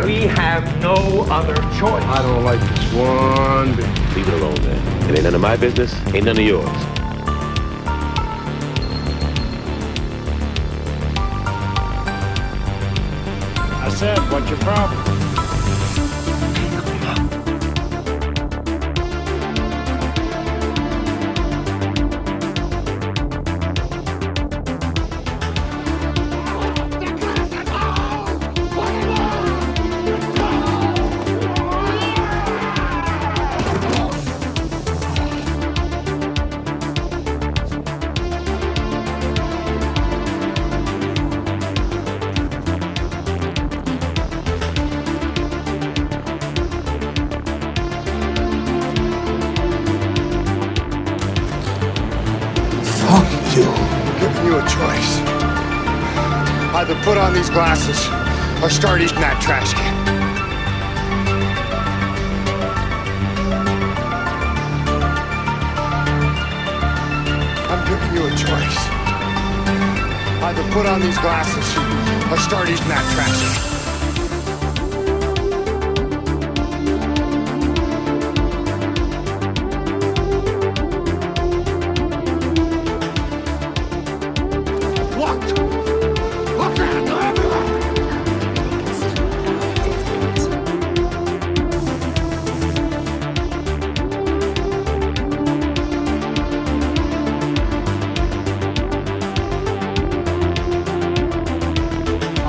We have no other choice. I don't like this one bit. Leave it alone, man. It ain't none of my business, ain't none of yours. I said, what's your problem? I'm giving you a choice. Either put on these glasses or start eating that trash can. I'm giving you a choice. Either put on these glasses or start eating that trash can.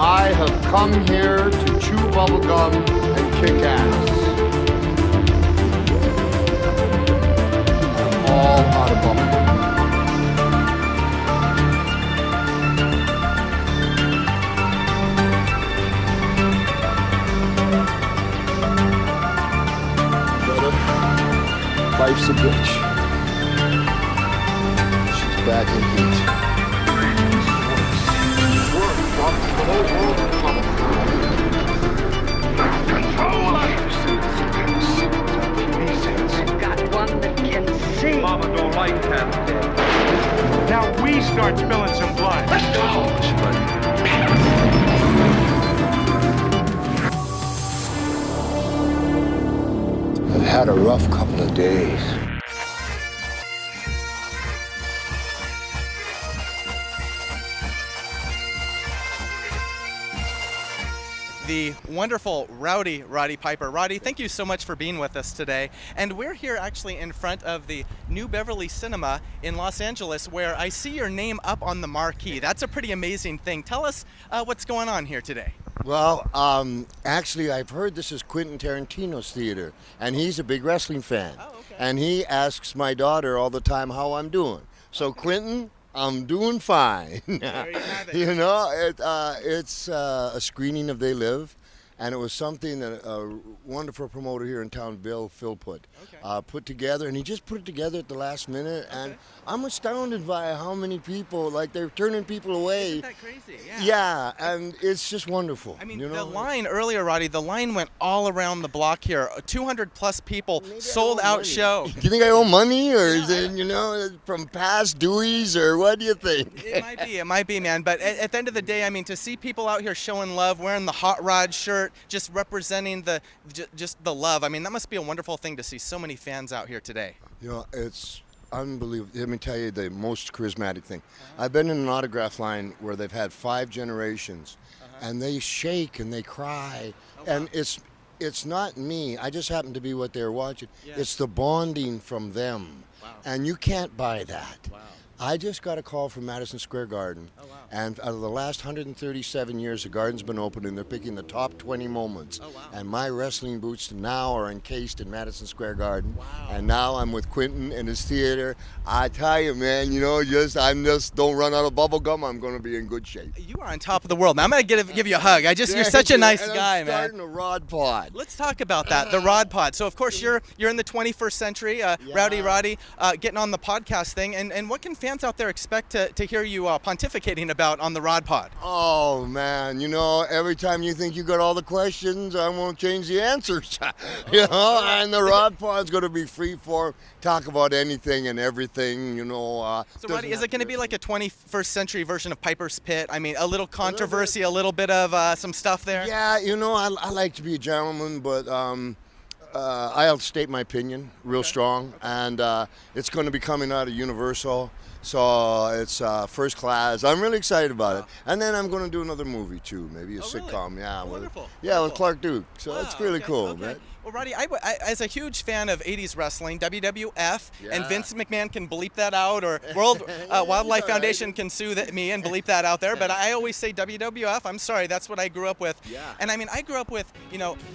I have come here to chew bubblegum and kick ass. I'm all out of bubblegum. Brother, life's a bitch. She's back in heat. Got one that can see. Mama don't like Carpenter. Now we start spilling some blood. Let's go. I've had a rough couple of days. The wonderful Roddy Piper. Roddy, thank you so much for being with us today. And we're here actually in front of the New Beverly Cinema in Los Angeles, where I see your name up on the marquee. That's a pretty amazing thing. Tell us what's going on here today. Well, actually, I've heard this is Quentin Tarantino's theater, and he's a big wrestling fan. Oh, okay. And he asks my daughter all the time how I'm doing. So, okay. Quentin, I'm doing fine. There you have it. You know, it's a screening of They Live, and it was something that a wonderful promoter here in town, Phil put together, and he just put it together at the last minute, and I'm astounded by how many people, like, they're turning people away. Isn't that crazy? Yeah. Yeah, and it's just wonderful. I mean, you know? the line earlier, Roddy, the line went all around the block here. 200 plus people, Maybe sold out show. Do you think I owe money, or is it, you know, from past Deweys, or what do you think? It might be, man. But at the end of the day, I mean, to see people out here showing love, wearing the Hot Rod shirt, just representing just the love. I mean, that must be a wonderful thing to see so many fans out here today. You know, it's unbelievable. Let me tell you the most charismatic thing. I've been in an autograph line where they've had 5 generations, and they shake and they cry, and it's not me. I just happen to be what they're watching. Yeah. It's the bonding from them, and you can't buy that. Wow. I just got a call from Madison Square Garden, and out of the last 137 years, the garden's been open, and they're picking the top 20 moments. And my wrestling boots now are encased in Madison Square Garden. And now I'm with Quentin in his theater. I tell you, man, you know, I'm just don't run out of bubble gum. I'm going to be in good shape. You are on top of the world. Now I'm going to give you a hug. You're such a nice guy, man. I'm starting a rod pod. Let's talk about that, the Rod Pod. So, of course, you're in the 21st century, Roddy, getting on the podcast thing. And what can fans fans out there expect to hear you pontificating about on the Rod Pod? Oh man, every time you think you got all the questions, I won't change the answers. And the Rod Pod's going to be free form, talk about anything and everything. So, Roddy, is it going to be like a 21st century version of Piper's Pit? I mean, a little controversy, a little bit of some stuff there. Yeah, I like to be a gentleman, but I'll state my opinion real strong, and it's going to be coming out of Universal, so it's first class. I'm really excited about it, and then I'm going to do another movie too, maybe a sitcom. Really? Yeah, Wonderful. with Clark Duke. So it's really cool, man. Well, Roddy, I, as a huge fan of 80s wrestling, WWF, and Vince McMahon can bleep that out, or World Wildlife Foundation can sue me and bleep that out there, but I always say WWF. I'm sorry, that's what I grew up with. Yeah. And I mean, I grew up with,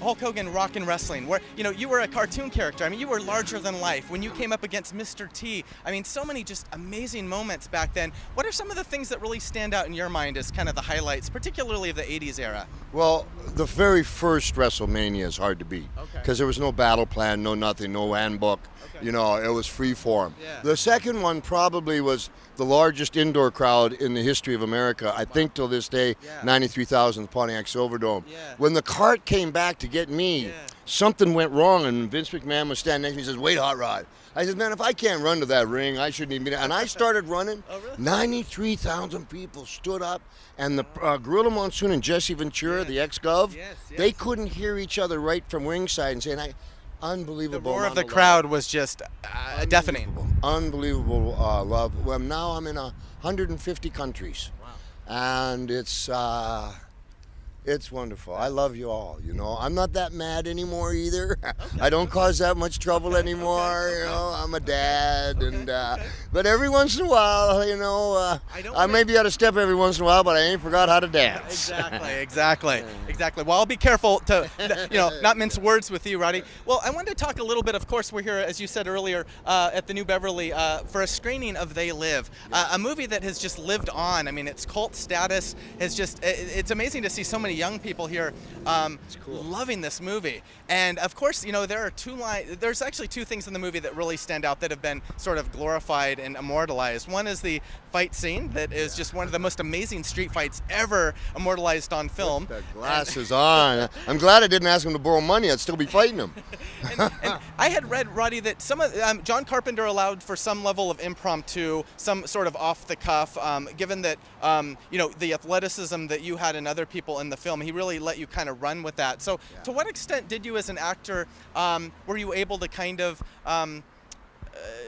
Hulk Hogan rock and wrestling, where, you were a cartoon character. I mean, you were larger than life. When you came up against Mr. T, I mean, so many just amazing moments back then. What are some of the things that really stand out in your mind as kind of the highlights, particularly of the 80s era? Well, the very first WrestleMania is hard to beat because there was no battle plan, no nothing, no handbook. It was free form. Yeah. The second one probably was the largest indoor crowd in the history of America. I think till this day, 93,000 Pontiac Silverdome. Yeah. When the cart came back to get me, something went wrong, and Vince McMahon was standing next to me and says, "Wait, Hot Rod." I said, "Man, if I can't run to that ring, I shouldn't even be there." And I started running. Oh, really? 93,000 people stood up, and the Gorilla Monsoon and Jesse Ventura, the ex-Gov, they couldn't hear each other right from ringside and saying, unbelievable. The roar of the crowd was just deafening. Unbelievable love. Well, now I'm in 150 countries. Wow. And it's wonderful. I love you all, I'm not that mad anymore either. I don't cause that much trouble anymore, I'm a dad, and but every once in a while, I may be out of step every once in a while, but I ain't forgot how to dance. Exactly. Well, I'll be careful to, not mince words with you, Roddy. Well, I wanted to talk a little bit, of course, we're here, as you said earlier, at the New Beverly for a screening of They Live, a movie that has just lived on. I mean, its cult status has just, it's amazing to see so many young people here loving this movie. And of course, there are there's actually two things in the movie that really stand out that have been sort of glorified and immortalized. One is the fight scene that is just one of the most amazing street fights ever immortalized on film. Put the glasses on. I'm glad I didn't ask him to borrow money. I'd still be fighting him. and I had read, Roddy, that some of John Carpenter allowed for some level of impromptu, some sort of off the cuff. Given that the athleticism that you had and other people in the film, he really let you kind of run with that. So, to what extent did you, as an actor, were you able to kind of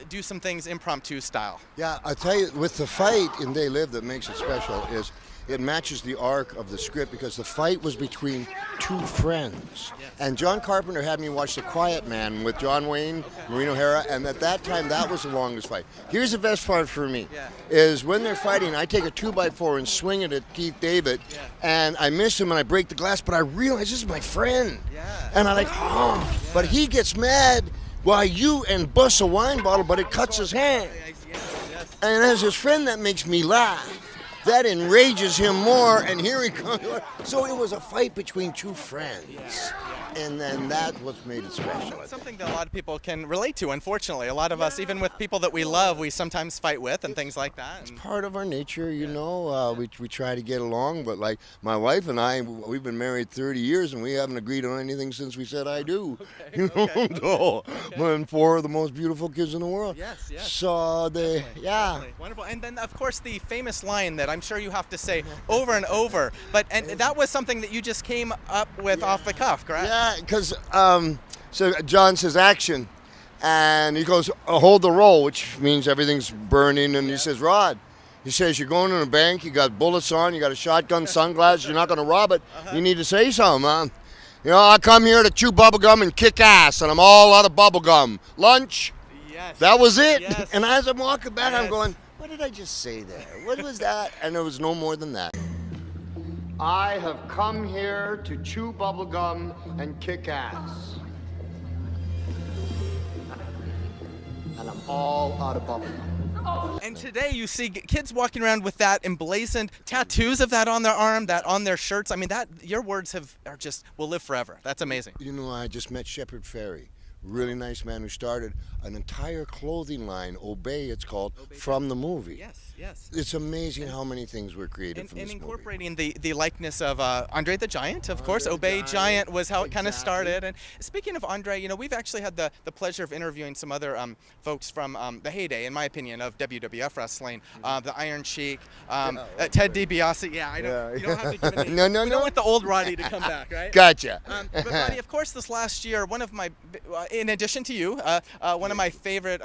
do some things impromptu style? Yeah, I tell you, with the fight in They Live, that makes it special is it matches the arc of the script because the fight was between two friends. And John Carpenter had me watch The Quiet Man with John Wayne, Maureen O'Hara, and at that time that was the longest fight. Here's the best part for me, is when they're fighting, I take a 2x4 and swing it at Keith David, and I miss him and I break the glass, but I realize this is my friend. And I'm like, but he gets mad while you and bust a wine bottle, but it cuts his hand. And as his friend, that makes me laugh. That enrages him more, and here he comes. So it was a fight between two friends. And then that's what made it special. It's something that a lot of people can relate to, unfortunately. A lot of us, even with people that we love, we sometimes fight with and things like that. It's part of our nature, we try to get along, but like my wife and I, we've been married 30 years and we haven't agreed on anything since we said I do. And four of the most beautiful kids in the world. Yes. So Definitely. Wonderful. And then, of course, the famous line that I'm sure you have to say over and over, and that was something that you just came up with off the cuff, correct? Yeah, because so John says action, and he goes, hold the roll, which means everything's burning, and he says, Rod, he says, you're going in a bank, you got bullets on, you got a shotgun, sunglasses, you're not going to rob it, you need to say something, man. I come here to chew bubblegum and kick ass, and I'm all out of bubblegum. Lunch, that was it. And as I'm walking back, I'm going, what did I just say there? What was that? And there was no more than that. I have come here to chew bubblegum and kick ass. And I'm all out of bubblegum. And today you see kids walking around with that emblazoned tattoos of that on their arm, that on their shirts. I mean, that your words will live forever. That's amazing. I just met Shepard Fairey really nice man who started an entire clothing line, Obey it's called, from the movie. Yes. It's amazing how many things were created from this And movie. incorporating the likeness of Andre the Giant, of course. Andre the Obey Giant, Giant was how it kind of exactly. started. And speaking of Andre, you know, we've actually had the pleasure of interviewing some other folks from the heyday, in my opinion, of WWF wrestling. The Iron Sheik, Ted DiBiase. Yeah, I know. You don't have to give a name. No. We don't want the old Roddy to come back, right? Gotcha. But Roddy, of course, this last year, one of my, in addition to you, one of my favorite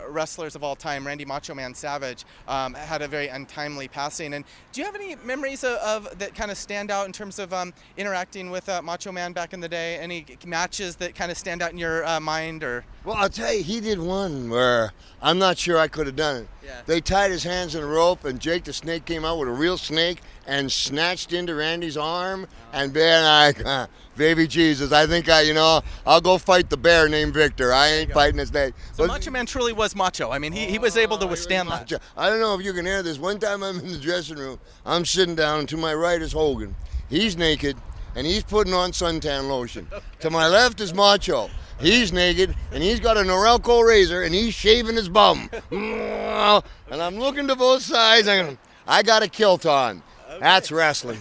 wrestlers of all time, Randy Macho Man Savage, had a very untimely passing. And do you have any memories of that kind of stand out in terms of interacting with Macho Man back in the day? Any matches that kind of stand out in your mind, or? Well, I'll tell you, he did one where I'm not sure I could have done it. Yeah. They tied his hands in a rope, and Jake the Snake came out with a real snake and snatched into Randy's arm. And Ben, baby Jesus, I think I'll go fight the bear named Victor. I ain't fighting the snake. So Macho Man truly was macho. I mean, he was able to withstand that. I don't know if you can hear this. One time I'm in the dressing room, I'm sitting down, and to my right is Hogan. He's naked, and he's putting on suntan lotion. To my left is Macho. He's naked, and he's got a Norelco razor, and he's shaving his bum. And I'm looking to both sides, and I got a kilt on. Okay. That's wrestling.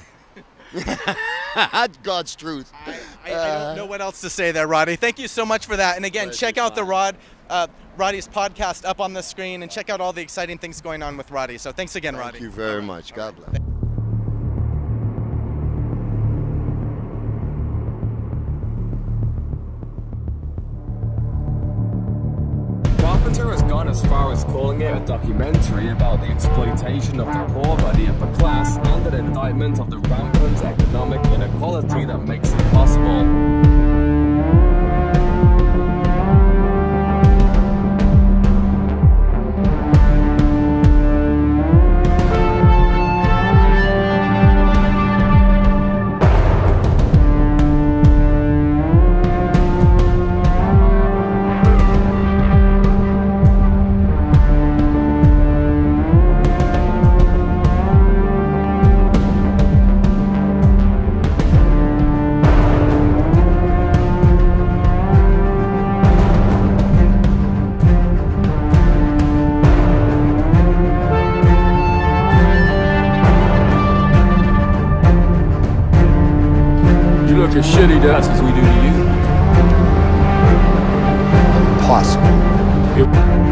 That's God's truth. I don't know what else to say there, Roddy. Thank you so much for that. And again, check out the Roddy's podcast up on the screen, and check out all the exciting things going on with Roddy. So thanks again, Roddy. Thank you very much. God bless. Carpenter has gone as far as calling it a documentary about the exploitation of the poor by the upper class and an indictment of the rampant economic inequality that makes it possible. You look as shitty to us as we do to you. Impossible.